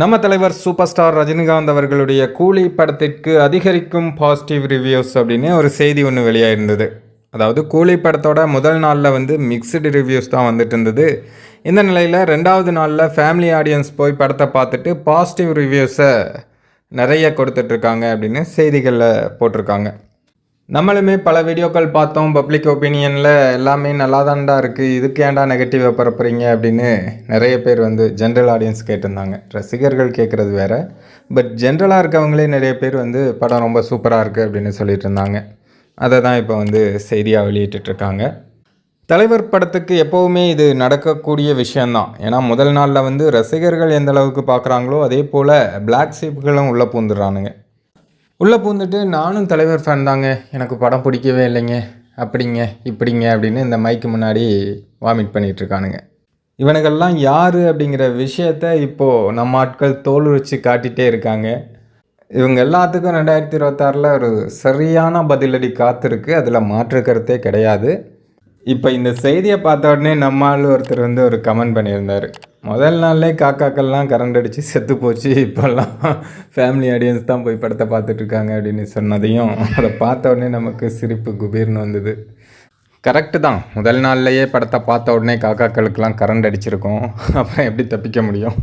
நம்ம தலைவர் super star Rajinikanth அவர்களுடைய கூலி படத்திற்கு அதிகரிக்கும் பாசிட்டிவ் ரிவ்யூஸ் அப்படின்னு ஒரு செய்தி ஒன்று வெளியாயிருந்தது. அதாவது கூலி படத்தோட முதல் நாளில் மிக்சடு ரிவ்யூஸ் தான் வந்துட்டு இருந்தது. இந்த நிலையில் 2வது நாளில் ஃபேமிலி ஆடியன்ஸ் போய் படத்தை பார்த்துட்டு பாசிட்டிவ் ரிவ்யூஸை நிறைய கொடுத்துட்ருக்காங்க அப்படின்னு செய்திகளில் போட்டிருக்காங்க. நம்மளுமே பல வீடியோக்கள் பார்த்தோம். பப்ளிக் ஒப்பீனியனில் எல்லாமே நல்லா தான்டா இருக்குது, இதுக்கு ஏன்டா நெகட்டிவாக பரப்புறீங்க அப்படின்னு நிறைய பேர் ஜென்ரல் ஆடியன்ஸ் கேட்டிருந்தாங்க. ரசிகர்கள் கேட்குறது வேறு, பட் ஜென்ரலாக இருக்கவங்களே நிறைய பேர் படம் ரொம்ப சூப்பராக இருக்குது அப்படின்னு சொல்லிட்டு இருந்தாங்க. அதை தான் இப்போ செய்தியாக வெளியிட்டுருக்காங்க. தலைவர் படத்துக்கு எப்போவுமே இது நடக்கக்கூடிய விஷயந்தான். ஏன்னா முதல் நாளில் ரசிகர்கள் எந்த அளவுக்கு பார்க்குறாங்களோ அதே போல் பிளாக் ஷீப்புகளும் உள்ளே பூந்துடுறானுங்க. உள்ளே பூந்துட்டு நானும் தலைவர் ஃபேன் தாங்க, எனக்கு படம் பிடிக்கவே இல்லைங்க, அப்படிங்க இப்படிங்க அப்படின்னு இந்த மைக்கு முன்னாடி வாமிட் பண்ணிகிட்ருக்கானுங்க. இவனுக்கெல்லாம் யார் அப்படிங்கிற விஷயத்த இப்போது நம்ம ஆட்கள் தோல் உரிச்சு காட்டிகிட்டே இருக்காங்க. இவங்க எல்லாத்துக்கும் 2026 ஒரு சரியான பதிலடி காத்திருக்கு, அதில் மாற்று கருத்தே கிடையாது. இப்போ இந்த செய்தியை பார்த்த உடனே நம்மால் ஒருத்தர் ஒரு கமெண்ட் பண்ணியிருந்தார். முதல் நாள்லே காக்காக்கள்லாம் கரண்ட் அடித்து செத்து போச்சு, இப்போல்லாம் ஃபேமிலி ஆடியன்ஸ் தான் போய் படத்தை பார்த்துட்ருக்காங்க அப்படின்னு சொன்னதையும் அதை பார்த்த உடனே நமக்கு சிரிப்பு குபீர்னு வந்தது. கரெக்டு தான், முதல் நாள்லையே படத்தை பார்த்த உடனே காக்காக்களுக்கெல்லாம் கரண்ட் அடிச்சிருக்கோம், அப்புறம் எப்படி தப்பிக்க முடியும்?